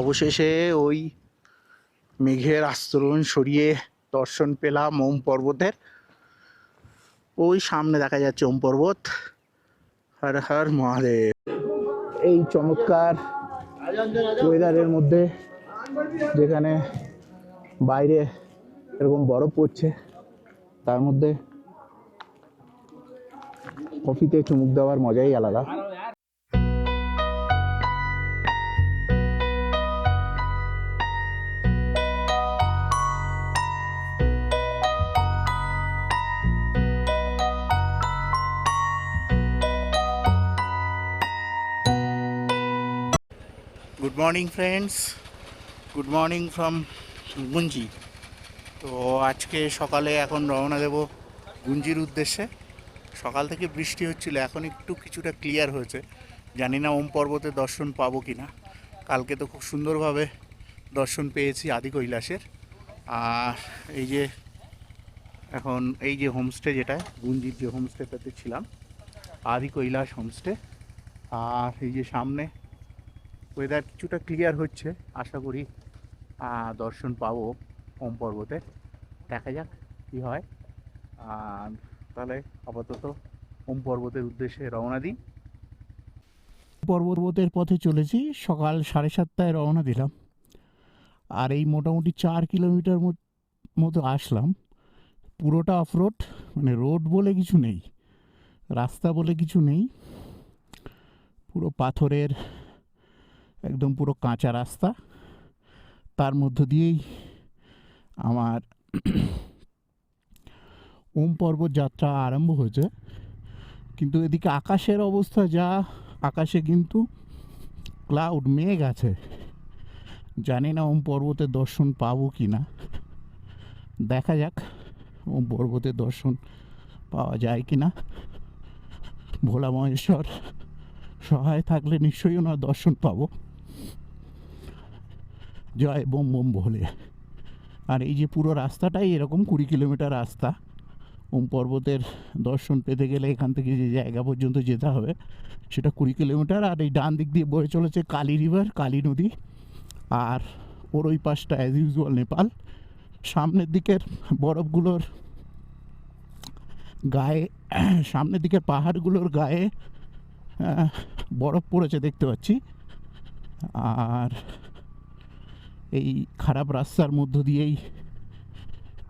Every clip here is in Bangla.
অবশেষে ওই মেঘের আস্তরণ সরিয়ে দর্শন পেলাম ওম পর্বতের। ওই সামনে দেখা যাচ্ছে ওম পর্বত। হর হর মহাদেব। এই চমৎকার ওয়েদারের মধ্যে, যেখানে বাইরে এরকম বরফ পড়ছে, তার মধ্যে কফিতে চুমুক দেওয়ার মজাই আলাদা। Good morning friends, good morning from Gunji. তো আজকে সকালে এখন রওনা দেব গুঞ্জির উদ্দেশ্যে। সকাল থেকে বৃষ্টি হচ্ছিল, এখন একটু কিছুটা ক্লিয়ার হয়েছে। জানি না ওম পর্বতের দর্শন পাবো কি না। কালকে তো খুব সুন্দরভাবে দর্শন পেয়েছি আদি কৈলাসের। আর এই যে এখন এই যে হোমস্টে, যেটা গুঞ্জির যে হোমস্টেটাতে ছিলাম, আদি কৈলাস হোমস্টে। আর এই যে সামনে ওয়েদার কিছুটা ক্লিয়ার হচ্ছে, আশা করি দর্শন পাবো ওম পর্বতে। দেখা যাক কী হয়। তাহলে আপাতত ওম পর্বতের উদ্দেশ্যে রওনা দিই। পর্বতের পথে চলেছি, সকাল 7:30টায় রওনা দিলাম। আর এই মোটামুটি 4 কিলোমিটার মতো আসলাম। পুরোটা অফ রোড, মানে রোড বলে কিছু নেই, রাস্তা বলে কিছু নেই, পুরো পাথরের একদম পুরো কাঁচা রাস্তা। তার মধ্য দিয়েই আমার ওম পর্বত যাত্রা আরম্ভ হয়েছে। কিন্তু এদিকে আকাশের অবস্থা যা, আকাশে কিন্তু ক্লাউড, মেঘ আছে। জানি না ওম পর্বতের দর্শন পাবো কি না, দেখা যাক ওম পর্বতের দর্শন পাওয়া যায় কি না। ভোলা মহেশ্বর সহায় থাকলে নিশ্চয়ই ওনার দর্শন পাবো। জয় বোম বোম ভোলে। আর এই যে পুরো রাস্তাটাই এরকম 20 কিলোমিটার রাস্তা। ওম পর্বতের দর্শন পেতে গেলে এখান থেকে যে জায়গা পর্যন্ত যেতে হবে সেটা 20 কিলোমিটার। আর এই ডান দিক দিয়ে বয়ে চলেছে কালী রিভার, কালী নদী। আর ওর ওই পাশটা অ্যাজ ইউজুয়াল নেপাল। সামনের দিকের বরফগুলোর গায়ে, সামনের দিকের পাহাড়গুলোর গায়ে বরফ পড়েছে দেখতে পাচ্ছি। আর এই খারাপ রাস্তার মধ্য দিয়েই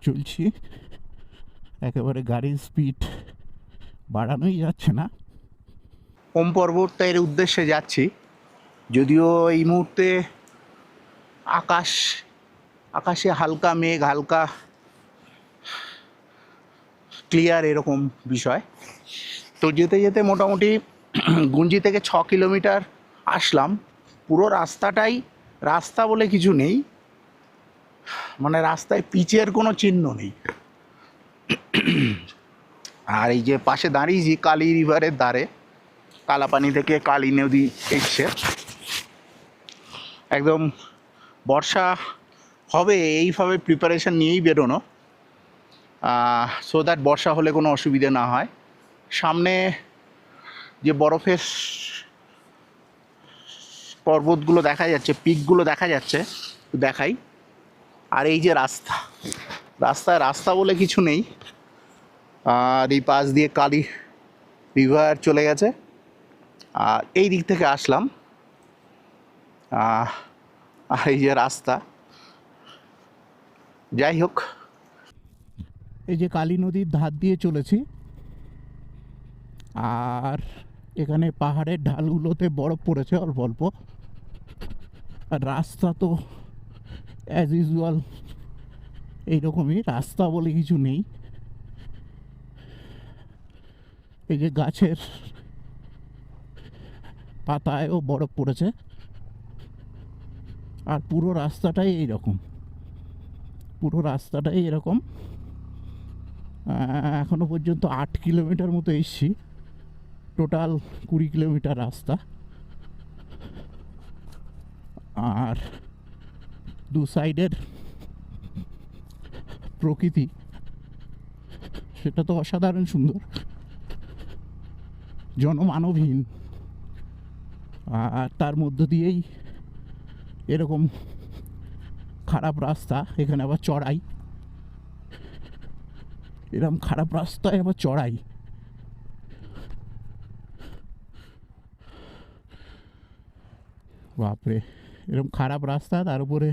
চলছি, একেবারে গাড়ির স্পিড বাড়ানোই যাচ্ছে না। ওম পর্বতের উদ্দেশ্যে যাচ্ছি, যদিও এই মুহূর্তে আকাশে হালকা মেঘ, হালকা ক্লিয়ার এরকম বিষয়। তো যেতে যেতে মোটামুটি গুঞ্জি থেকে 6 কিলোমিটার আসলাম। পুরো রাস্তাটাই, রাস্তা বলে কিছু নেই, মানে রাস্তায় পিচের কোনো চিহ্ন নেই। আর এই যে পাশে দাঁড়িয়েছি কালী রিভারের ধারে, কালাপানি থেকে কালী নদী এসছে। একদম বর্ষা হবে এইভাবে প্রিপারেশন নিয়েই বেরোনো, সো দ্যাট বর্ষা হলে কোনো অসুবিধে না হয়। সামনে যে বরফের পর্বতগুলো দেখা যাচ্ছে, পিকগুলো দেখা যাচ্ছে, দেখাই। আর এই যে রাস্তা বলে কিছু নেই। আর এই পাশ দিয়ে কালী রিভার চলে গেছে। আর এই দিক থেকে আসলাম। আর এই যে রাস্তা, যাই হোক, এই যে কালী নদীর ধার দিয়ে চলেছি। আর এখানে পাহাড়ের ঢালগুলোতে বরফ পড়েছে অল্প অল্প। আর রাস্তা তো অ্যাজ ইউজুয়াল এইরকমই, রাস্তা বলে কিছু নেই। এই যে গাছের পাতায়ও বরফ পড়েছে। আর পুরো রাস্তাটাই এইরকম, পুরো রাস্তাটাই এরকম। এখনো পর্যন্ত 8 কিলোমিটার মতো এসছি, টোটাল 20 কিলোমিটার রাস্তা। আর দু সাইডের প্রকৃতি সেটা তো অসাধারণ সুন্দর, জনমানবহীন। আর তার মধ্য দিয়েই এরকম খারাপ রাস্তা, এখানে আবার চড়াই, এরকম খারাপ রাস্তায় আবার চড়াই। বাপরে, এরকম খারাপ রাস্তা, তার উপরে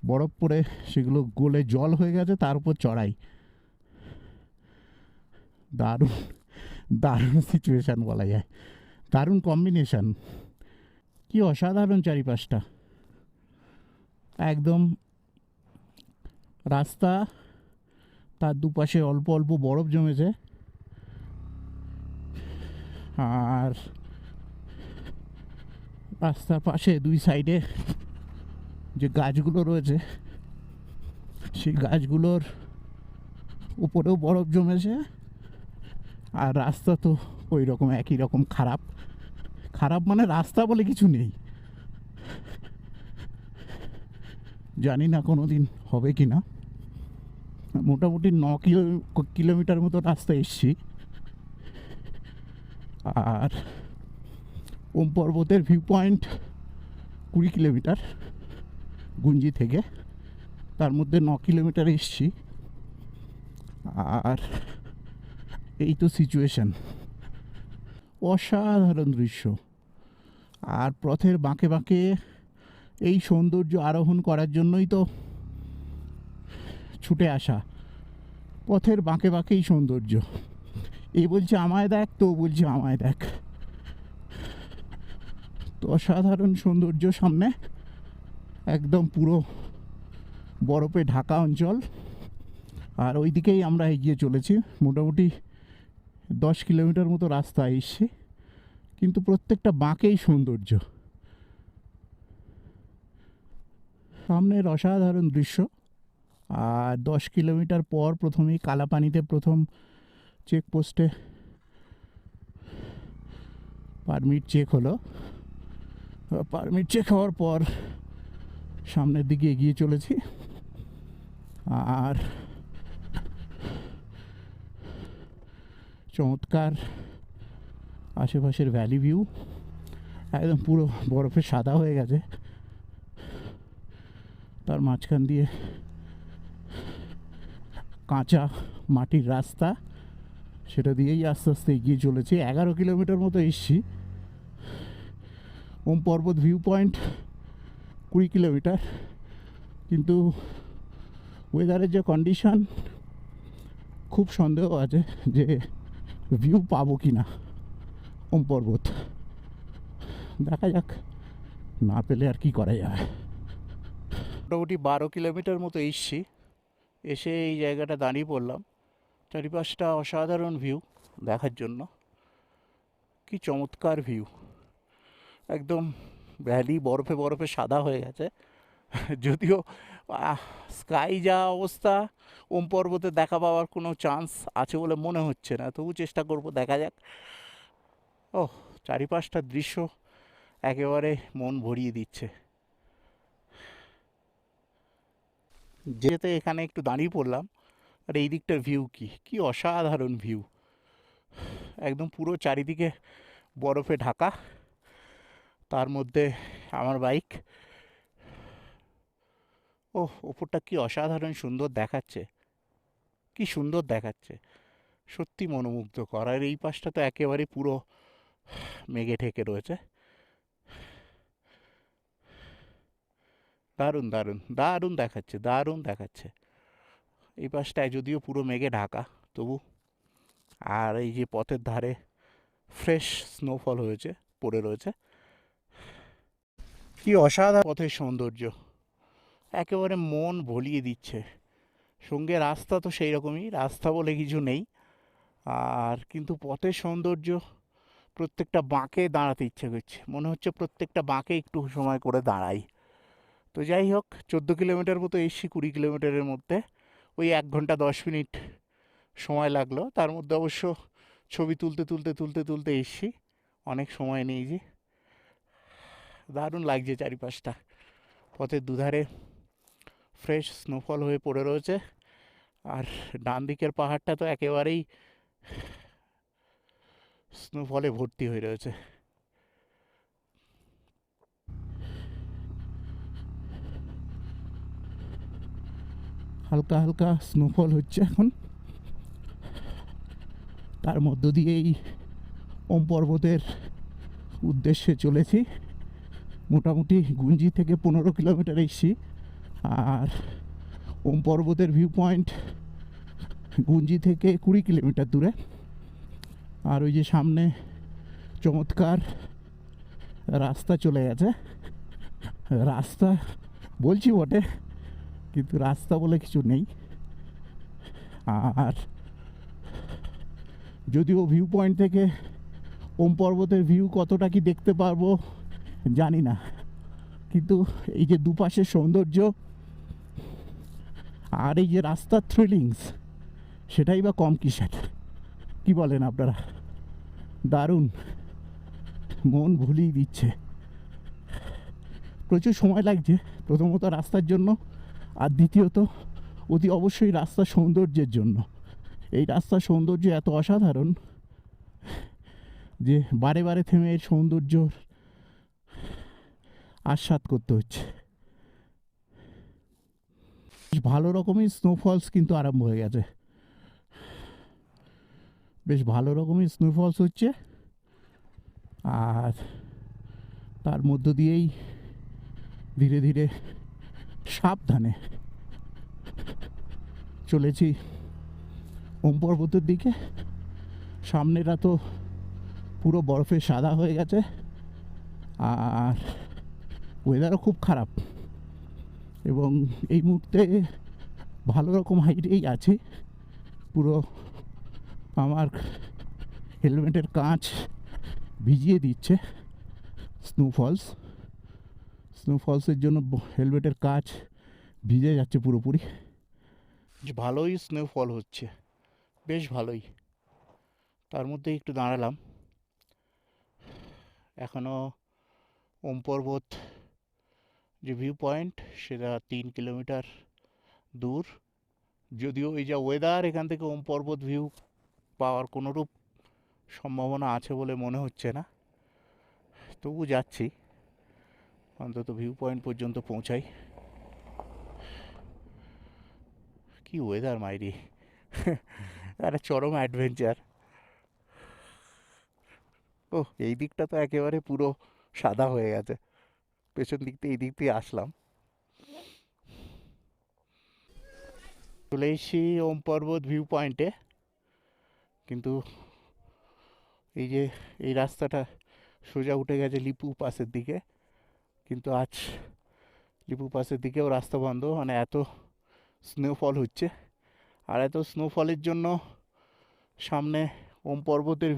বরফ পড়ে সেগুলো গলে জল হয়ে গেছে, তার উপর চড়াই। দারুণ দারুণ সিচুয়েশান বলা যায়, দারুণ কম্বিনেশান। কি অসাধারণ চারিপাশটা, একদম রাস্তা, তার দুপাশে অল্প অল্প বরফ জমেছে, আর রাস্তার পাশে দুই সাইডে যে গাছগুলো রয়েছে সেই গাছগুলোর উপরেও বরফ জমেছে। আর রাস্তা তো ওই রকম একই রকম খারাপ, খারাপ মানে রাস্তা বলে কিছু নেই। জানি না কোনো দিন হবে কি না। মোটামুটি 9 কিলোমিটার মতো রাস্তা এসছি। আর ওম পর্বতের ভিউ পয়েন্ট 20 কিলোমিটার গুঞ্জি থেকে, তার মধ্যে 9 কিলোমিটার এসছি। আর এই তো সিচুয়েশান, অসাধারণ দৃশ্য। আর পথের বাঁকে বাঁকে এই সৌন্দর্য আরোহণ করার জন্যই তো ছুটে আসা। পথের বাঁকে বাঁকেই সৌন্দর্য, এই বলছে আমায় দেখ, তো বলছে আমায় দেখ। তো অসাধারণ সৌন্দর্য সামনে, একদম পুরো বরফে ঢাকা অঞ্চল। আর ওই দিকেই আমরা এগিয়ে চলেছি, মোটামুটি 10 কিলোমিটার মতো রাস্তা এসছি, কিন্তু প্রত্যেকটা বাঁকেই সৌন্দর্য। সামনের অসাধারণ দৃশ্য। আর 10 কিলোমিটার পর প্রথমেই কালাপানিতে প্রথম চেকপোস্টে পারমিট চেক হলো। পারমিট চেক হওয়ার পর সামনের দিকে এগিয়ে চলেছি। আর চমৎকার আশেপাশের ভ্যালি ভিউ, একদম পুরো বরফে সাদা হয়ে গেছে, তার মাঝখান দিয়ে কাঁচা মাটির রাস্তা, সেটা দিয়েই আস্তে আস্তে এগিয়ে চলেছি। 11 কিলোমিটার মতো এসছি। ওম পর্বত ভিউ পয়েন্ট 20 কিলোমিটার, কিন্তু ওয়েদারের যে কন্ডিশন, খুব সন্দেহ আছে যে ভিউ পাবো কি না ওম পর্বত। দেখা যাক, না পেলে আর কি করা যাবে। মোটামুটি 12 কিলোমিটার মতো এসছি, এসে এই জায়গাটা দাঁড়িয়ে পড়লাম। চারিপাশটা অসাধারণ ভিউ দেখার জন্য, কি চমৎকার ভিউ, একদম ভ্যালি বরফে বরফে সাদা হয়ে গেছে। যদিও স্কাই যা অবস্থা, ওম পর্বতে দেখা পাওয়ার কোনো চান্স আছে বলে মনে হচ্ছে না, তবু চেষ্টা করব, দেখা যাক। ও, চারিপাশটার দৃশ্য একেবারে মন ভরিয়ে দিচ্ছে। যেতে এখানে একটু দাঁড়িয়ে পড়লাম, আর এই দিকটার ভিউ কি অসাধারণ ভিউ, একদম পুরো চারিদিকে বরফে ঢাকা, তার মধ্যে আমার বাইক। ও, ওপরটা কি অসাধারণ সুন্দর দেখাচ্ছে, কি সুন্দর দেখাচ্ছে, সত্যি মনোমুগ্ধকর। আর এই পাশটা তো একেবারে পুরো মেঘে ঢেকে রয়েছে। দারুণ দারুণ দারুণ দেখাচ্ছে, দারুণ দেখাচ্ছে। এই পাশটায় যদিও পুরো মেঘে ঢাকা, তবু। আর এই যে পথের ধারে ফ্রেশ স্নোফল হয়েছে, পড়ে রয়েছে, কি অসাধারণ পথের সৌন্দর্য, একেবারে মন ভুলিয়ে দিচ্ছে। সঙ্গে রাস্তা তো সেই রকমই, রাস্তা বলে কিছু নেই। আর কিন্তু পথের সৌন্দর্য, প্রত্যেকটা বাঁকে দাঁড়াতে ইচ্ছে করছে, মনে হচ্ছে প্রত্যেকটা বাঁকে একটু সময় করে দাঁড়াই। তো যাই হোক, 14 কিলোমিটার মতো এসছি 20 কিলোমিটারের মধ্যে। ওই 1 ঘন্টা 10 মিনিট সময় লাগলো, তার মধ্যে অবশ্য ছবি তুলতে তুলতে তুলতে তুলতে এসছি, অনেক সময় নেই যে। দারুণ লাগছে চারিপাশটা, পথের দুধারে ফ্রেশ স্নোফল হয়ে পড়ে রয়েছে। আর ডান দিকের পাহাড়টা তো একেবারেই স্নোফলে ভর্তি হয়ে রয়েছে। হালকা হালকা স্নোফল হচ্ছে এখন। তার মধ্য দিয়েই ওম পর্বতের উদ্দেশ্যে চলেছি। মোটামুটি গুঞ্জি থেকে 15 কিলোমিটার এসছি। আর ওম পর্বতের ভিউ পয়েন্ট গুঞ্জি থেকে 20 কিলোমিটার দূরে। আর ওই যে সামনে চমৎকার রাস্তা চলে গেছে। রাস্তা বলছি বটে, কিন্তু রাস্তা বলে কিছু নেই। আর যদিও ভিউ পয়েন্ট থেকে ওম পর্বতের ভিউ কতটা কি দেখতে পারবো জানি না, কিন্তু এই যে দুপাশের সৌন্দর্য আর এই যে রাস্তার থ্রিলিংস, সেটাই বা কম কিসের। কি বলেন আপনারা? দারুণ, মন ভুলিয়ে দিচ্ছে। প্রচুর সময় লাগছে প্রথমত রাস্তার জন্য, আর দ্বিতীয়ত অতি অবশ্যই রাস্তার সৌন্দর্যের জন্য। এই রাস্তার সৌন্দর্য এত অসাধারণ যে বারে বারে থেমে এর সৌন্দর্য আস্বাদ করতে হচ্ছে। ভালো রকমের স্নোফলস কিন্তু আরম্ভ হয়ে গেছে। বেশ ভালো রকমের স্নোফলস হচ্ছে। আর তার মধ্য দিয়েই ধীরে ধীরে সাবধানে চলেছি ওম পর্বতের দিকে। সামনেটা তো পুরো বরফে সাদা হয়ে গেছে, আর ওয়েদারও খুব খারাপ। এবং এই মুহূর্তে ভালো রকম হাইটেই আছি। পুরো আমার হেলমেটের কাঁচ ভিজিয়ে দিচ্ছে স্নোফলসের জন্য হেলমেটের কাঁচ ভিজে যাচ্ছে পুরোপুরি। ভালোই স্নোফল হচ্ছে, বেশ ভালোই। তার মধ্যে একটু দাঁড়ালাম। এখনও ওম পর্বত যে ভিউ পয়েন্ট সেটা 3 কিলোমিটার দূর। যদিও এই যা ওয়েদার, এখান থেকে ওম পর্বত ভিউ পাওয়ার কোনোরূপ সম্ভাবনা আছে বলে মনে হচ্ছে না। তবু যাচ্ছি, অন্তত ভিউ পয়েন্ট পর্যন্ত পৌঁছাই। কি ওয়েদার মাইরি, একটা চরম অ্যাডভেঞ্চার। ও, এই দিকটা তো একেবারে পুরো সাদা হয়ে গেছে। পেছন দিক থেকে এই দিক দিয়ে আসলাম, চলে এসেছি ওম পর্বত ভিউ পয়েন্টে। কিন্তু এই যে এই রাস্তাটা সোজা উঠে গেছে লিপু পাসের দিকে, কিন্তু আজ লিপু পাসের দিকেও রাস্তা বন্ধ। মানে এত স্নোফল হচ্ছে, আর এত স্নোফলের জন্য সামনে ওম পর্বতের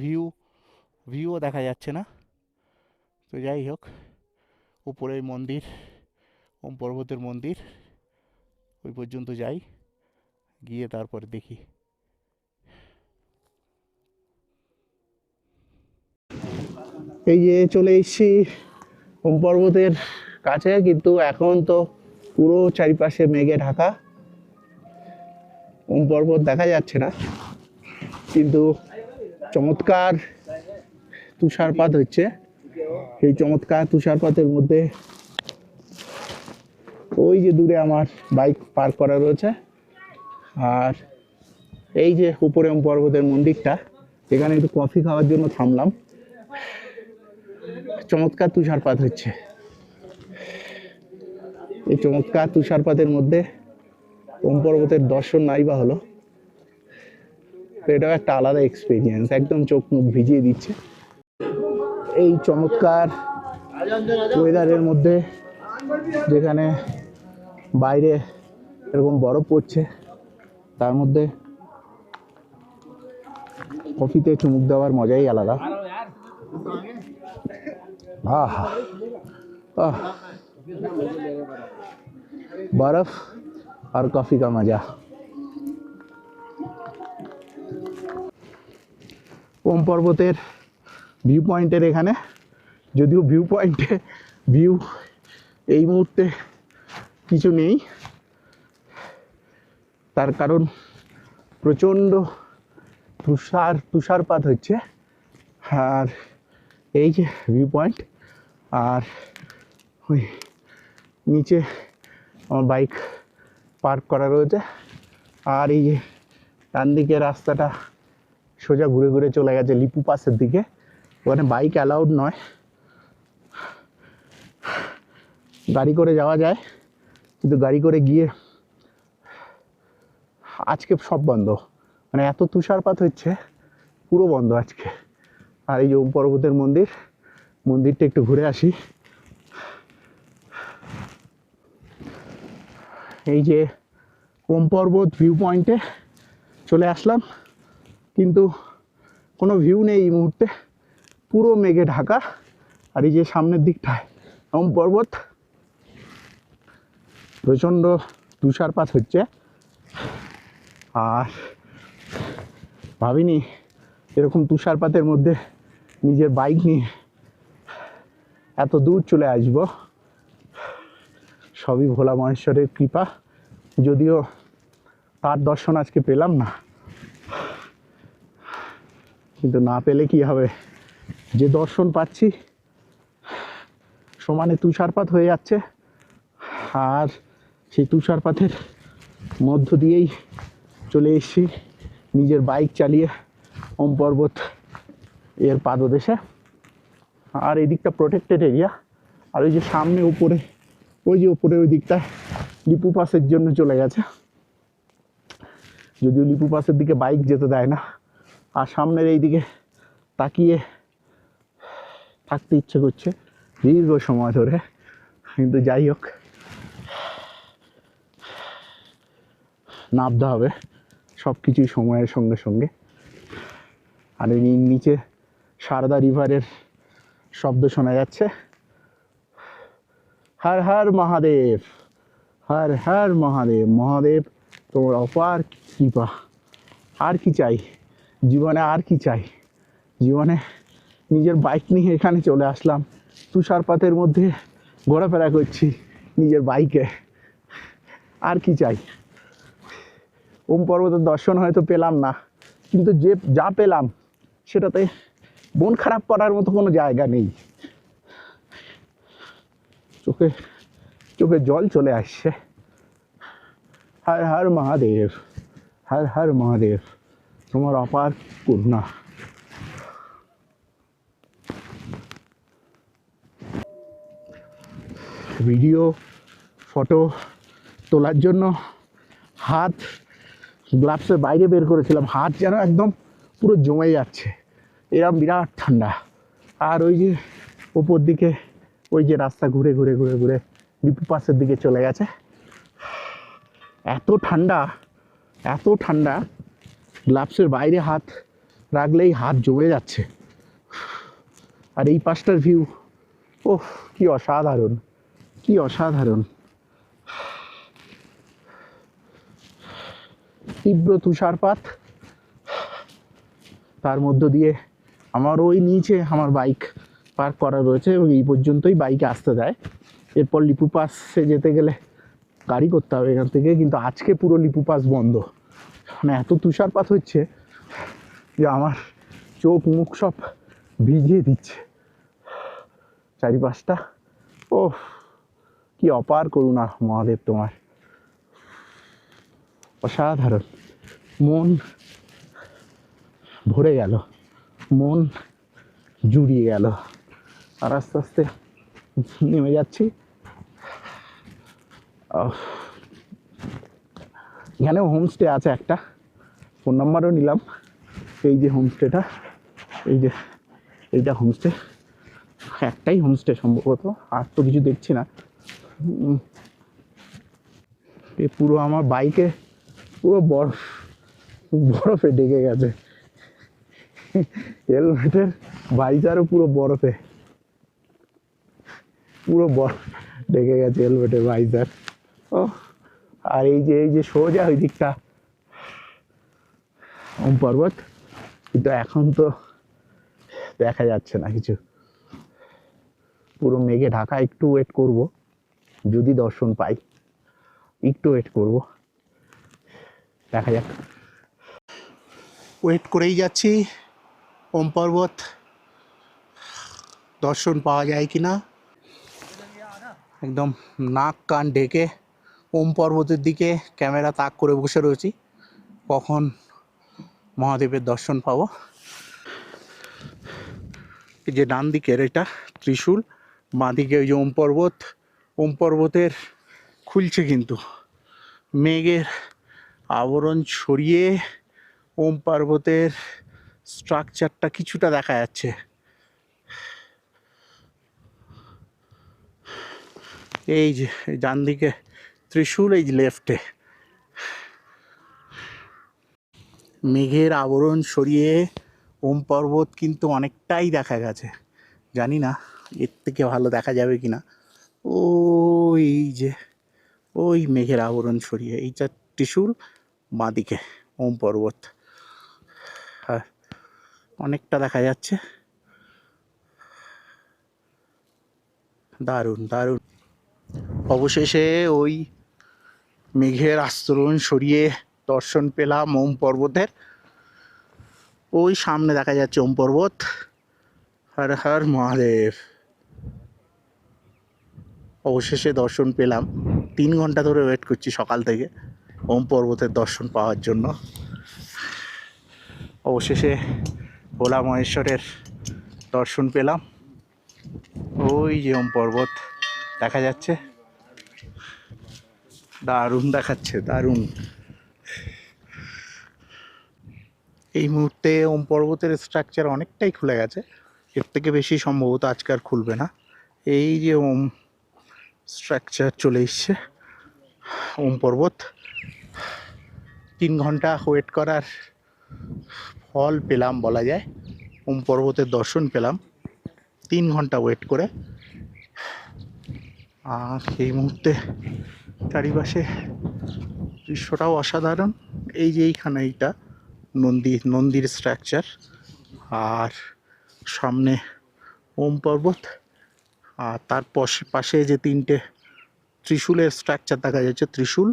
ভিউও দেখা যাচ্ছে না। তো যাই হোক, উপরে মন্দির, ওম পর্বতের মন্দির, ওই পর্যন্ত যাই, গিয়ে তারপরে দেখি। এই যে চলে এসেছি ওম পর্বতের কাছে, কিন্তু এখন তো পুরো চারিপাশে মেঘে ঢাকা, ওম পর্বত দেখা যাচ্ছে না। কিন্তু চমৎকার তুষারপাত হচ্ছে। এই চমৎকার তুষারপাতের মধ্যে ওই যে দূরে আমার বাইক পার্ক করা রয়েছে, আর এই যে উপরে ওম পর্বতের মন্দিরটা, এখানে একটু কফি খাওয়ার জন্য থামলাম। চমৎকার তুষারপাত হচ্ছে। এই চমৎকার তুষারপাতের মধ্যে ওম পর্বতের দর্শন নাই বা হলো, তো এটাও একটা আলাদা এক্সপিরিয়েন্স, একদম চোখ মুখ ভিজিয়ে দিচ্ছে। এই চমৎকার ওয়েদারের মধ্যে, যেখানে বাইরে এরকম বরফ পড়ছে, তার মধ্যে কফিতে চুমুক দেওয়ার মজাই আলাদা। আহ আহ, বরফ আর কফি কা মজা। ওম পর্বতের ভিউ পয়েন্টের এখানে, যদিও ভিউ পয়েন্টে ভিউ এই মুহূর্তে কিছু নেই, তার কারণ প্রচণ্ড তুষারপাত হচ্ছে। আর এই যে ভিউ পয়েন্ট, আর ওই নিচে আমার বাইক পার্ক করা রয়েছে। আর এই যে ডান দিকে রাস্তাটা সোজা ঘুরে ঘুরে চলে গেছে লিপু পাসের দিকে। ওখানে বাইক অ্যালাউড নয়, গাড়ি করে যাওয়া যায়, কিন্তু গাড়ি করে গিয়ে আজকে সব বন্ধ, মানে এত তুষারপাত হচ্ছে, পুরো বন্ধ আজকে। আর এই যে ওম পর্বতের মন্দিরটা একটু ঘুরে আসি। এই যে ওম পর্বত ভিউ পয়েন্টে চলে আসলাম, কিন্তু কোনো ভিউ নেই এই মুহূর্তে, পুরো মেঘে ঢাকা। আর এই যে সামনের দিকটায় ওম পর্বত, প্রচণ্ড তুষারপাত হচ্ছে। আর ভাবিনি এরকম তুষারপাতের মধ্যে নিজের বাইক নিয়ে এত দূর চলে আসব। সবই ভোলা মহেশ্বরের কৃপা, যদিও তার দর্শন আজকে পেলাম না, কিন্তু না পেলে কি হবে, যে দর্শন পাচ্ছি সমানে তুষারপাত হয়ে যাচ্ছে। আর সেই তুষারপাতের মধ্য দিয়েই চলে এসেছি নিজের বাইক চালিয়ে ওম পর্বত এর পাদদেশে। আর এই দিকটা প্রোটেক্টেড এরিয়া। আর ওই যে সামনে উপরে, ওই যে উপরে ওই দিকটায় লিপু পাসের জন্য চলে গেছে, যদিও লিপু পাসের দিকে বাইক যেতে দেয় না। আর সামনের এই দিকে তাকিয়ে থাকতে ইচ্ছে করছে দীর্ঘ সময় ধরে, কিন্তু যাই হোক নামতে হবে, সব কিছুই সময়ের সঙ্গে সঙ্গে। আর এই নিচে সারদা রিভারের শব্দ শোনা যাচ্ছে। হর হর মহাদেব, হর হর মহাদেব। মহাদেব তোমার অপার কৃপা, আর কি চাই জীবনে, আর কি চাই জীবনে। নিজের বাইক নিয়ে এখানে চলে আসলাম, তুষারপাতের মধ্যে ঘোরাফেরা করছি নিজের বাইকে, আর কি চাই। ওম পর্বতের দর্শন হয়তো পেলাম না, কিন্তু যে যা পেলাম সেটাতে মন খারাপ করার মতো কোনো জায়গা নেই। চোখে চোখে জল চলে আসছে। হর হর মহাদেব, হর হর মহাদেব, তোমার অপার করুণা। ভিডিও ফটো তোলার জন্য হাত গ্লাভসের বাইরে বের করেছিলাম, হাত যেন একদম পুরো জমে যাচ্ছে, এরকম বিরাট ঠান্ডা। আর ওই যে ওপর দিকে ওই যে রাস্তা ঘুরে ঘুরে ঘুরে ঘুরে লিপু পাসের দিকে চলে গেছে, এত ঠান্ডা, এত ঠান্ডা, গ্লাভসের বাইরে হাত রাখলেই হাত জমে যাচ্ছে। আর এই পাশটার ভিউ, ওহ কি অসাধারণ, কি অসাধারণ। তীব্র তুষারপাত, তার মধ্য দিয়ে আমার ওই নিচে আমার বাইক পার্ক করা রয়েছে এবং এই পর্যন্তই বাইকে আসতে দেয়। এরপর লিপু পাসে যেতে গেলে গাড়ি করতে হবে এখান থেকে, কিন্তু আজকে পুরো লিপু পাস বন্ধ। মানে এত তুষারপাত হচ্ছে যে আমার চোখ মুখ সব ভিজিয়ে দিচ্ছে চারিপাশটা। ও কি অপার করুণা মহাদেব তোমার, অসাধারণ। মন ভরে গেল, মন জুড়িয়ে গেল। আর আস্তে আস্তে নেমে যাচ্ছি। এখানেও হোমস্টে আছে একটা, ফোন নাম্বারও নিলাম। এই যে হোমস্টেটা, এই যে এইটা হোমস্টে, একটাই হোমস্টে সম্ভবত, আর তো কিছু দেখছি না। এ পুরো আমার বাইকে পুরো বরফে ঢেকে গেছে, হেলমেটের ভাইজারও পুরো বরফে, পুরো বরফ ঢেকে গেছে হেলমেটের ভাইজার। ও আর এই যে সোজা ওই দিকটা ওম পর্বত, কিন্তু এখন তো দেখা যাচ্ছে না কিছু, পুরো মেঘে ঢাকা। একটু ওয়েট করব, যদি দর্শন পাই একটু ওয়েট করব, দেখা যাক। ওয়েট করেই যাচ্ছি ওম পর্বত দর্শন পাওয়া যায় কি না। একদম নাক কান ঢেকে ওম পর্বতের দিকে ক্যামেরা তাক করে বসে রয়েছি। কখন মহাদেবের দর্শন পাবো। এই যে ডান দিকের এটা ত্রিশূল, বাঁ দিকে ওই যে ওম পর্বতের খুলছে কিন্তু মেঘের আবরণ ছড়িয়ে ওম পর্বতের স্ট্রাকচারটা কিছুটা দেখা যাচ্ছে। এই যে ডান দিকে ত্রিশূল, এই যে লেফটে মেঘের আবরণ সরিয়ে ওম পর্বত কিন্তু অনেকটাই দেখা গেছে। জানি না এর থেকে ভালো দেখা যাবে কি না। ওই যে ওই মেঘের আবরণ সরিয়ে এইটা ত্রিশূল, বাঁদিকে ওম পর্বত, হ্যাঁ অনেকটা দেখা যাচ্ছে। দারুণ দারুণ। অবশেষে ওই মেঘের আস্তরণ সরিয়ে দর্শন পেলাম ওম পর্বতের। ওই সামনে দেখা যাচ্ছে ওম পর্বত। হর হর মহাদেব। অবশেষে দর্শন পেলাম। 3 ঘন্টা ধরে ওয়েট করছি সকাল থেকে ওম পর্বতের দর্শন পাওয়ার জন্য। অবশেষে ভোলা মহেশ্বরের দর্শন পেলাম। ওই যে ওম পর্বত দেখা যাচ্ছে, দারুণ দেখাচ্ছে, দারুণ। এই মুহূর্তে ওম পর্বতের স্ট্রাকচার অনেকটাই খুলে গেছে, এর থেকে বেশি সম্ভবত আজকে আর খুলবে না। এই যে ওম স্ট্রাকচার চলে এসছে ওম পর্বত। 3 ঘন্টা ওয়েট করার ফল পেলাম বলা যায়। ওম পর্বতের দর্শন পেলাম 3 ঘন্টা ওয়েট করে। আর এই মুহূর্তে চারিপাশে দৃশ্যটাও অসাধারণ। এই যে এইখানে এইটা নন্দীর স্ট্রাকচার, আর সামনে ওম পর্বত, আর তার পাশে যে 3টে ত্রিশূলের স্ট্রাকচার দেখা যাচ্ছে, ত্রিশূল।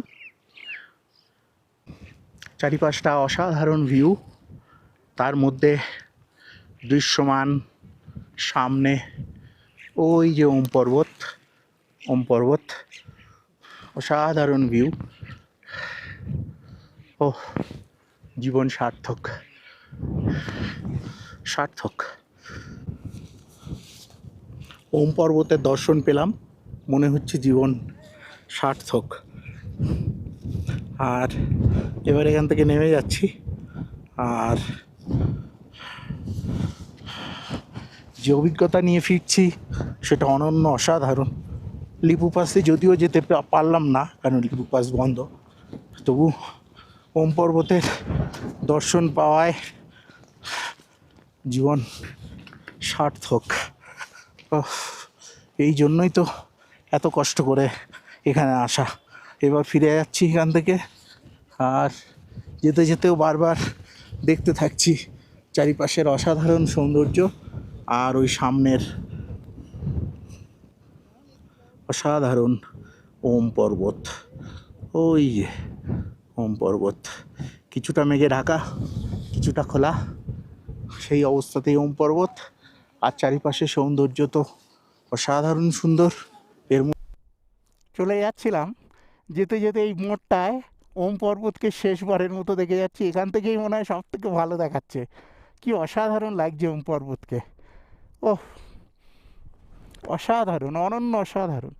চারিপাশটা অসাধারণ ভিউ, তার মধ্যে দৃশ্যমান সামনে ওই যে ওম পর্বত, অসাধারণ ভিউ। ও জীবন সার্থক। ওম পর্বতের দর্শন পেলাম, মনে হচ্ছে জীবন সার্থক। আর এবার এখান থেকে নেমে যাচ্ছি। আর যে অভিজ্ঞতা নিয়ে ফিরছি সেটা অনন্য, অসাধারণ। লিপু পাসে যদিও যেতে পারলাম না, কারণ লিপু পাস বন্ধ, তবু ওম পর্বতের দর্শন পাওয়ায় জীবন সার্থক। এই জন্যই তো এত কষ্ট করে এখানে আসা। এবার ফিরে যাচ্ছি এখান থেকে, আর যেতে যেতেও বারবার দেখতে থাকছি চারিপাশের অসাধারণ সৌন্দর্য আর ওই সামনের অসাধারণ ওম পর্বত। ওই যে ওম পর্বত, কিছুটা মেঘে ঢাকা, কিছুটা খোলা, সেই অবস্থাতেই ওম পর্বত। আর চারিপাশে সৌন্দর্য তো অসাধারণ সুন্দর। এর চলে যাচ্ছিলাম, যেতে যেতে এই মোড়টায় ওম পর্বতকে শেষবারের মতো দেখে যাচ্ছি। এখান থেকেই মনে হয় সব থেকে ভালো দেখাচ্ছে। কি অসাধারণ লাগছে ওম পর্বতকে। ওহ অসাধারণ, অনন্য অসাধারণ।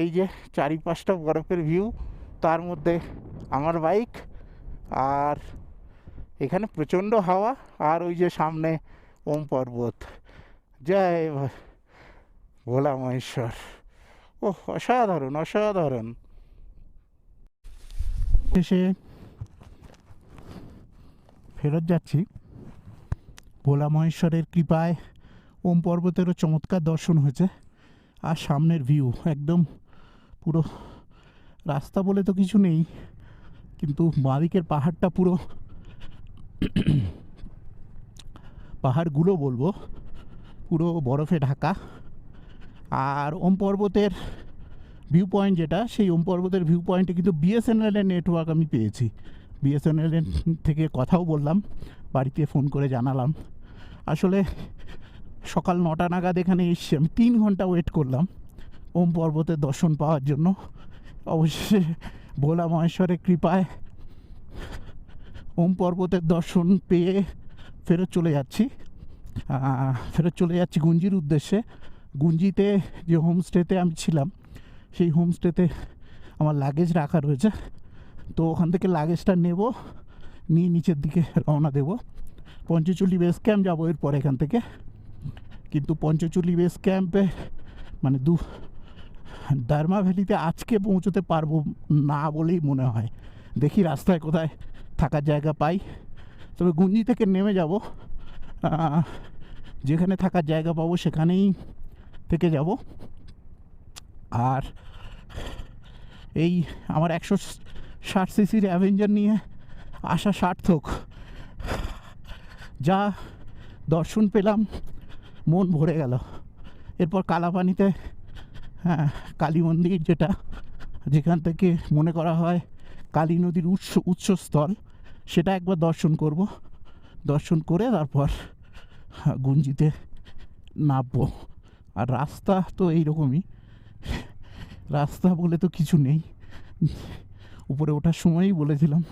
এই যে চারিপাশটা বরফের ভিউ, তার মধ্যে আমার বাইক, আর এখানে প্রচণ্ড হাওয়া, আর ওই যে সামনে ওম পর্বত। জয় ভোলা মহেশ্বর। ও অসাধারণ অসাধারণ। শেষে ফেরত যাচ্ছি। ভোলা মহেশ্বরের কৃপায় ওম পর্বতেরও চমৎকার দর্শন হয়েছে। আর সামনের ভিউ একদম পুরো, রাস্তা বলে তো কিছু নেই, কিন্তু বাঁদিকের পাহাড়টা পুরো পাহাড়গুলো বলবো পুরো বরফে ঢাকা। আর ওম পর্বতের ভিউ পয়েন্ট যেটা, সেই ওম পর্বতের ভিউ পয়েন্টে কিন্তু বিএসএনএলের নেটওয়ার্ক আমি পেয়েছি। বিএসএনএলের থেকে কথাও বললাম, বাড়িতে ফোন করে জানালাম। আসলে সকাল 9টা নাগাদ এখানে এসেছি, আমি 3 ঘন্টা ওয়েট করলাম ওম পর্বতের দর্শন পাওয়ার জন্য। অবশেষে ভোলা মহেশ্বরের কৃপায় ওম পর্বতের দর্শন পেয়ে ফেরত চলে যাচ্ছি গুঞ্জির উদ্দেশ্যে। গুঞ্জিতে যে হোমস্টেতে আমি ছিলাম, সেই হোমস্টেতে আমার লাগেজ রাখা রয়েছে। তো ওখান থেকে লাগেজটা নেব, নিয়ে নিচের দিকে রওনা দেব। পঞ্চচুলি বেস ক্যাম্প যাবো এরপর এখান থেকে। কিন্তু পঞ্চচুলি বেস ক্যাম্পে মানে দারমা ভ্যালিতে আজকে পৌঁছতে পারবো না বলেই মনে হয়। দেখি রাস্তায় কোথায় থাকার জায়গা পাই। তবে গুঞ্জি থেকে নেমে যাব, যেখানে থাকার জায়গা পাবো সেখানেই থেকে যাব। আর এই আমার 160 সিসির অ্যাভেঞ্জার নিয়ে আসা সার্থক। যা দর্শন পেলাম, মন ভরে গেল। এরপর কালাপানিতে কালী মন্দির, যেখান থেকে মনে করা হয় কালী নদীর উৎসস্থল, সেটা একবার দর্শন করব। দর্শন করে তারপর গুঞ্জিতে নামবো। আর রাস্তা তো এইরকমই, রাস্তা বলে তো কিছু নেই। উপরে ওঠার সময়ই বলেছিলাম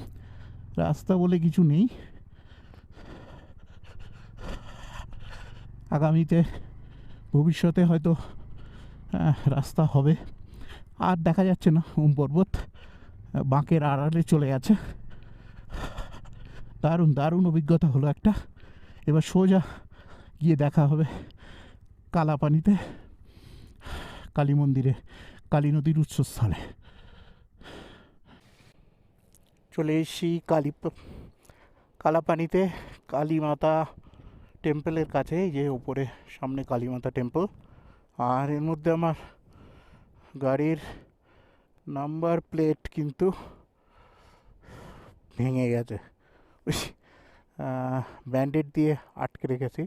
রাস্তা বলে কিছু নেই। আগামীতে ভবিষ্যতে হয়তো রাস্তা হবে। আর দেখা যাচ্ছে না, ওম পর্বত বাঁকের আড়ালে চলে গেছে। দারুণ দারুণ অভিজ্ঞতা হলো একটা। এবার সোজা গিয়ে দেখা হবে কালাপানিতে, কালী মন্দিরে, কালী নদীর উৎসস্থলে। চলে এসেছি কালাপানিতে কালী মাতা টেম্পলের কাছে। এই যে উপরে সামনে কালী মাতা টেম্পল। আর এর মধ্যে আমার গাড়ির নাম্বার প্লেট কিন্তু ভেঙে গেছে, ব্যান্ডেড দিয়ে আটকে রেখেছি।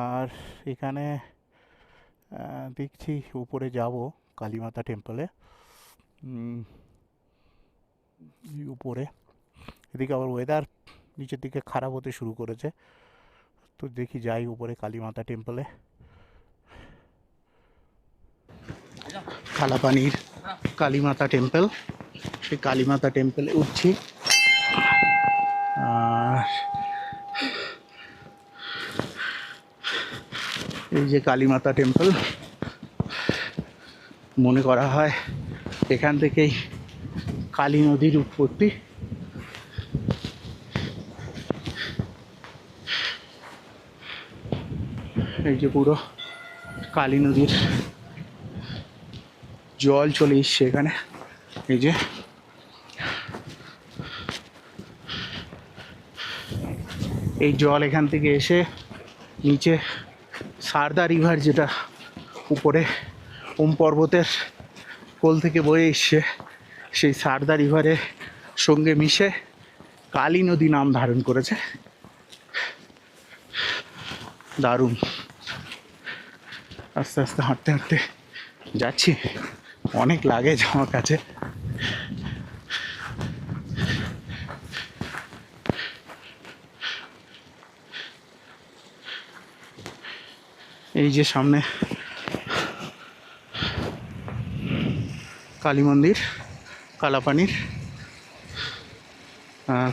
আর এখানে দেখছি উপরে যাব কালীমাতা টেম্পলে, উপরে। এদিকে আবার ওয়েদার নিচের দিকে খারাপ হতে শুরু করেছে, তো দেখি যাই উপরে কালীমাতা টেম্পলে। কালাপানির কালীমাতা টেম্পল, সেই কালীমাতা টেম্পলে উঠছি। আর এই যে কালীমাতা টেম্পল, মনে করা হয় এখান থেকেই কালী নদীর উৎপত্তি। এই যে পুরো কালী নদীর জল চলে এসছে এখানে। এই যে এই জল এখান থেকে এসে নিচে সারদা রিভার, যেটা উপরে ওম পর্বতের কোল থেকে বয়ে এসছে, সেই সারদা রিভারের সঙ্গে মিশে কালী নদী নাম ধারণ করেছে। দারুণ। আস্তে আস্তে হাঁটতে হাঁটতে যাচ্ছি, অনেক লাগেজ আমার কাছে। এই যে সামনে কালী মন্দির, কালাপানির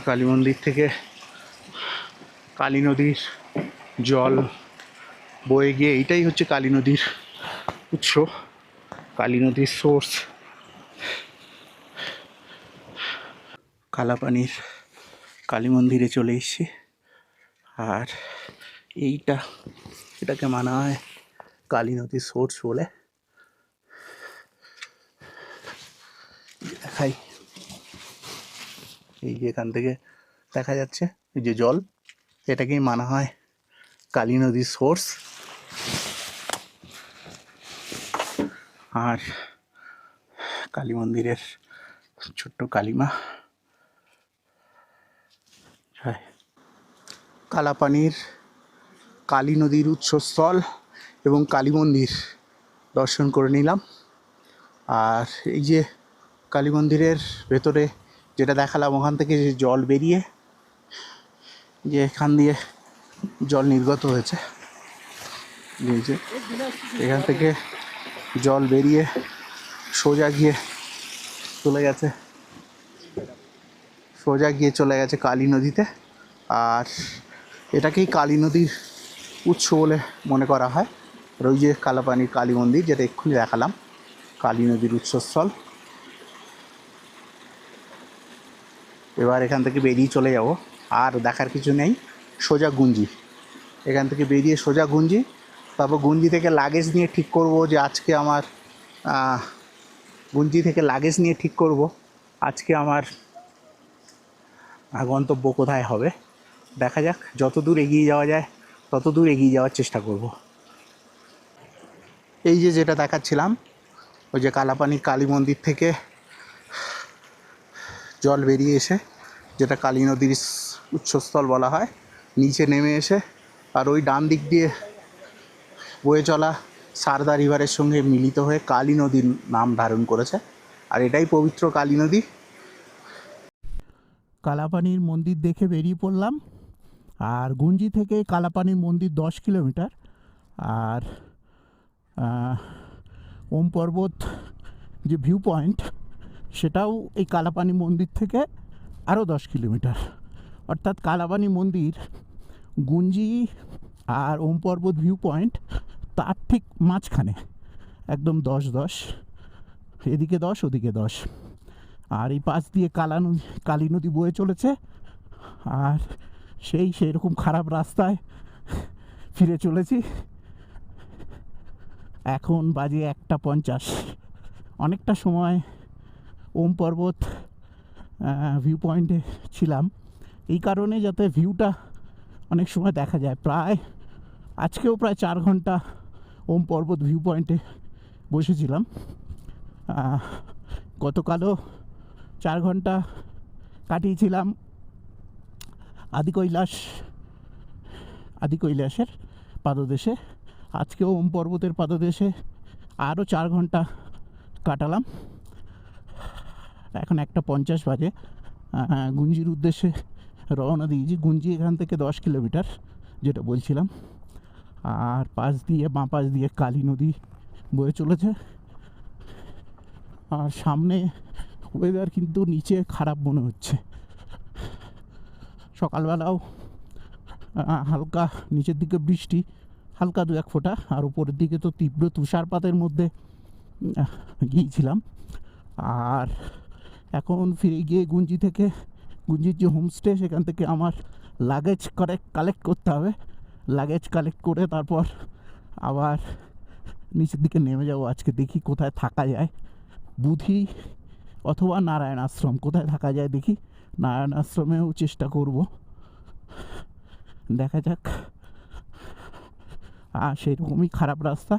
কালী মন্দির থেকে কালী নদীর জল বয়ে গিয়ে, এইটাই হচ্ছে কালী নদীর উৎস, কালী নদীর সোর্স। কালাপানির কালী মন্দিরে চলে এসেছি। আর এটাকে মানা হয় কালী নদীর সোর্স বলে। দেখাই, এই যে এখান থেকে দেখা যাচ্ছে এই যে জল, এটাকেই মানা হয় কালী নদীর সোর্স। আর কালী মন্দিরের ছোট্ট কালীমা। কালাপানির কালী নদীর উৎসস্থল এবং কালী মন্দির দর্শন করে নিলাম। আর এই যে কালী মন্দিরের ভেতরে যেটা দেখালাম, ওখান থেকে যে জল বেরিয়ে, যে এখান দিয়ে জল নির্গত হয়েছে, যে এখান থেকে জল বেরিয়ে সোজা গিয়ে চলে গেছে সোজা গিয়ে চলে গেছে কালী নদীতে। আর এটাকেই কালী নদীর উৎস বলে মনে করা হয়। আর ওই যে কালাপানির কালী মন্দির, যেটা এক্ষুনি দেখালাম, কালী নদীর উৎসস্থল। এবার এখান থেকে বেরিয়ে চলে যাব, আর দেখার কিছু নেই, সোজা গুঞ্জি। এখান থেকে বেরিয়ে সোজা গুঞ্জি, তারপর গুঞ্জি থেকে লাগেজ নিয়ে ঠিক করব যে আজকে আমার গুঞ্জি থেকে লাগেজ নিয়ে ঠিক করব আজকে আমার গন্তব্য কোথায় হবে। দেখা যাক, যত দূর এগিয়ে যাওয়া যায় তত দূর এগিয়ে যাওয়ার চেষ্টা করব। এই যে যেটা দেখাচ্ছিলাম, ওই যে কালাপানির কালী মন্দির থেকে জল বেরিয়ে এসে, যেটা কালী নদীর উৎসস্থল বলা হয়, নিচে নেমে এসে আর ওই ডান দিক দিয়ে বয়ে চলা সারদা রিভারের সঙ্গে মিলিত হয়ে কালী নদীর নাম ধারণ করেছে। আর এটাই পবিত্র কালী নদী। কালাপানির মন্দির দেখে বেরিয়ে পড়লাম। আর গুঞ্জি থেকে কালাপানির মন্দির 10 কিলোমিটার। আর ওম পর্বত যে ভিউ পয়েন্ট, সেটাও এই কালাপানি মন্দির থেকে আরও 10 কিলোমিটার। অর্থাৎ কালাপানি মন্দির, গুঞ্জি আর ওম পর্বত ভিউ পয়েন্ট তার ঠিক মাঝখানে, একদম 10-10, এদিকে 10 ওদিকে 10। আর এই পাশ দিয়ে কালী নদী বয়ে চলেছে। আর সেরকম খারাপ রাস্তায় ফিরে চলেছি। এখন বাজে 1:50। অনেকটা সময় ওম পর্বত ভিউ পয়েন্টে ছিলাম এই কারণে, যাতে ভিউটা অনেক সময় দেখা যায়। আজকেও প্রায় 4 ঘন্টা ওম পর্বত ভিউ পয়েন্টে বসেছিলাম। গতকালও 4 ঘন্টা কাটিয়েছিলাম আদি কৈলাসের পাদদেশে। আজকেও ওম পর্বতের পাদদেশে আরও 4 ঘন্টা কাটালাম। এখন 1:50 বাজে। গুঞ্জির উদ্দেশ্যে রওনা দিয়েছি। গুঞ্জি এখান থেকে 10 কিলোমিটার, যেটা বলছিলাম। আর বাঁ পাশ দিয়ে কালী নদী বয়ে চলেছে। আর সামনে ওয়েদার কিন্তু নিচে খারাপ মনে হচ্ছে। সকালবেলাও হালকা নিচের দিকে বৃষ্টি, হালকা 2-1 ফোঁটা। আর উপরের দিকে তো তীব্র তুষারপাতের মধ্যে গিয়েছিলাম। আর এখন ফিরে গিয়ে গুঞ্জির যে হোমস্টে, সেখান থেকে আমার লাগেজ কালেক্ট করতে হবে। লাগেজ কালেক্ট করে তারপর আবার নিচের দিকে নেমে যাব। আজকে দেখি কোথায় থাকা যায়, বুধি অথবা নারায়ণ আশ্রম, কোথায় থাকা যায় দেখি। নারায়ণ আশ্রমেও চেষ্টা করব, দেখা যাক। আর সেরকমই খারাপ রাস্তা,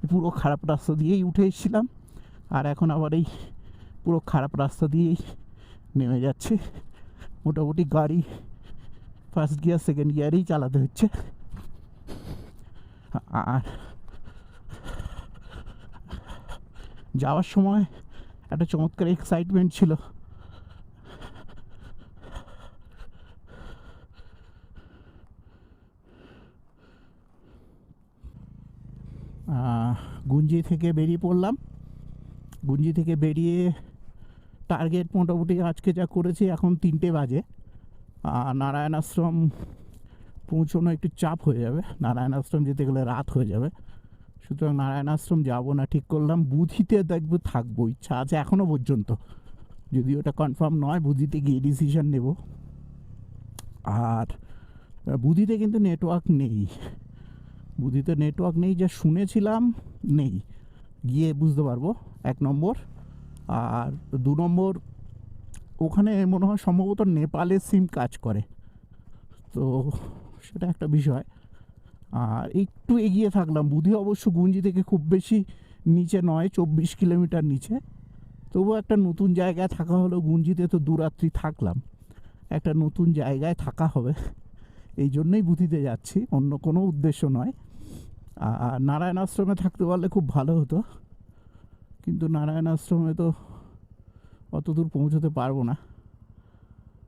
পুরো খারাপ রাস্তা দিয়েই উঠে এসেছিলাম। আর এখন আবার এই পুরো খারাপ রাস্তা দিয়েই নেমে যাচ্ছে। মোটামুটি গাড়ি ফার্স্ট গিয়ার সেকেন্ড গিয়ারেই চালাতে হচ্ছে। আর যাওয়ার সময় একটা চমৎকার এক্সাইটমেন্ট ছিল। গুঞ্জি থেকে বেরিয়ে পড়লাম। গুঞ্জি থেকে বেরিয়ে টার্গেট মোটামুটি আজকে যা করেছি, এখন 3টে বাজে। নারায়ণ আশ্রম পৌঁছানো একটু চাপ হয়ে যাবে। নারায়ণ আশ্রম যেতে গেলে রাত হয়ে যাবে, সুতরাং নারায়ণ আশ্রম যাবো না, ঠিক করলাম বুধিতে দেখবো, থাকবো। ইচ্ছা আছে এখনও পর্যন্ত, যদি ওটা কনফার্ম নয় বুধিতে গিয়ে ডিসিশন নেব। আর বুধিতে কিন্তু নেটওয়ার্ক নেই, যা শুনেছিলাম নেই। গিয়ে বুঝতে পারবো, 1 নম্বর। আর 2 নম্বর, ওখানে মনে হয় সম্ভবত নেপালের সিম কাজ করে, তো সেটা একটা বিষয়। আর একটু এগিয়ে থাকলাম। বুধি অবশ্য গুঞ্জি থেকে খুব বেশি নিচে নয়, 24 কিলোমিটার নিচে। তবুও একটা নতুন জায়গায় থাকা হলো। গুঞ্জিতে তো 2 রাত্রি থাকলাম, একটা নতুন জায়গায় থাকা হবে, এই জন্যই বুধিতে যাচ্ছি, অন্য কোনো উদ্দেশ্য নয়। আর নারায়ণ আশ্রমে থাকতে পারলে খুব ভালো হতো, কিন্তু নারায়ণ আশ্রমে তো অত দূর পৌঁছতে পারবো না,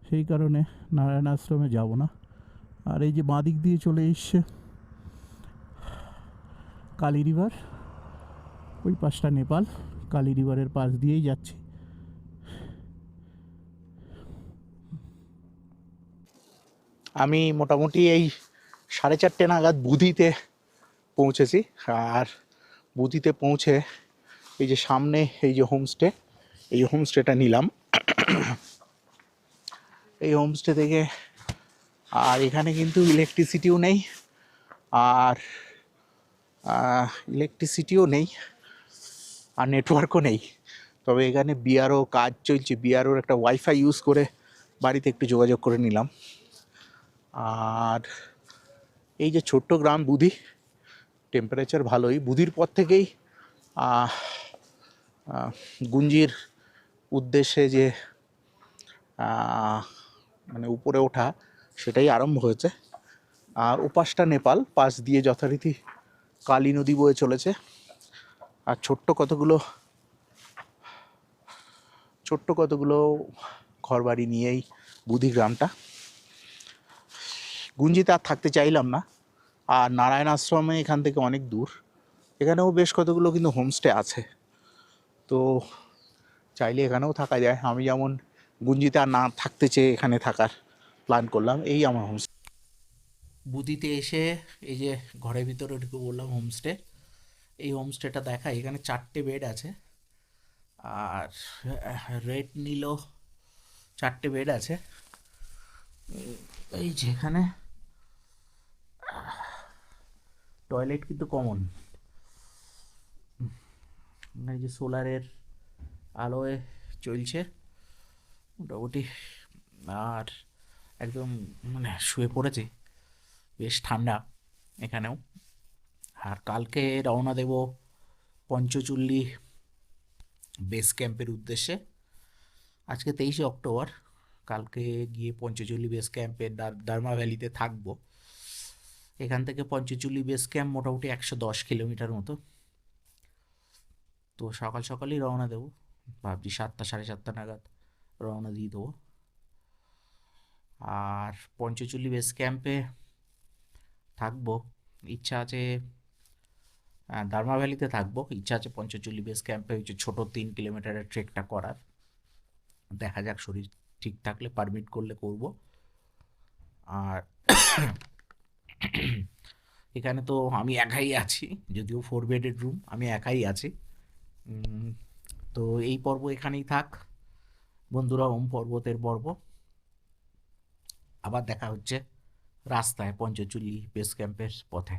সেই কারণে নারায়ণ আশ্রমে যাব না। আর এই যে বাঁ দিক দিয়ে চলে এসছে কালী রিভার, ওই পাশটা নেপাল, কালী রিভারের পাশ দিয়েই যাচ্ছি। আমি মোটামুটি এই 4:30 নাগাদ বুধিতে পৌঁছেছি। আর বুধিতে পৌঁছে এই যে সামনে এই যে হোমস্টে, এই হোমস্টেটা নিলাম। এই হোমস্টে থেকে আর এখানে কিন্তু ইলেকট্রিসিটিও নেই, আর ইলেকট্রিসিটিও নেই, আর নেটওয়ার্কও নেই। তবে এখানে বিআরও কাজ চলছে, বিআরওর একটা ওয়াইফাই ইউজ করে বাড়িতে একটু যোগাযোগ করে নিলাম। আর এই যে ছোট্ট গ্রাম বুধি, টেম্পারেচার ভালোই। বুধির পর থেকেই গুঞ্জির উদ্দেশ্যে যে মানে উপরে ওঠা সেটাই আরম্ভ হয়েছে। আর ওপাশটা নেপাল, পাশ দিয়ে যথারীতি কালী নদী বয়ে চলেছে। আর ছোট্ট কতগুলো ঘরবাড়ি নিয়েই বুধি গ্রামটা। গুঞ্জিতে আর থাকতে চাইলাম না। আর নারায়ণ আশ্রমে এখান থেকে অনেক দূর, এখানেও বেশ কতগুলো কিন্তু হোমস্টে আছে, তো চাইলে এখানেও থাকা যায়। আমি যেমন গুঞ্জিতে আর না থাকতে চেয়ে এখানে থাকার প্ল্যান করলাম। এই আমার হোমস্টে। বুধিতে এসে এই যে ঘরের ভিতরে ঢুকে বললাম হোমস্টে। এই হোমস্টেটা দেখা, এখানে 4টে বেড আছে, আর রেট নিল 4টে বেড আছে। এই যেখানে টয়লেট কিন্তু কমন, এই যে সোলারের আলোয় চলছে মোটামুটি। আর একদম মানে শুয়ে পড়েছি, বেশ ঠান্ডা এখানেও। আর কালকে রওনা দেব পঞ্চচুল্লি বেস ক্যাম্পের উদ্দেশ্যে। আজকে 23শে অক্টোবর, কালকে গিয়ে পঞ্চচুল্লি বেস ক্যাম্পের দার্মা ভ্যালিতে থাকবো। এখান থেকে পঞ্চচুল্লি বেস ক্যাম্প মোটামুটি 110 কিলোমিটার মতো। তো সকাল সকালই রওনা দেবো, ভাবছি 7টা 7:30 নাগাদ রওনা দিয়ে দেবো। আর পঞ্চচুল্লি বেস ক্যাম্পে থাকবো, ইচ্ছা আছে দার্মা ভ্যালিতে থাকবো, ইচ্ছা আছে পঞ্চচুল্লি বেস ক্যাম্পে ওই যে ছোটো 3 কিলোমিটারের ট্রেকটা করার। দেখা যাক, শরীর ঠিক থাকলে, পারমিট করলে করব। আর এখানে তো আমি একাই আছি, যদিও 4 বেডেড রুম, আমি একাই আছি। তো এই পর্ব এখানেই থাক বন্ধুরা, ওম পর্বতের পর্ব। আবার দেখা হচ্ছে রাস্তায় পঞ্চচুল্লি বেস ক্যাম্পের পথে।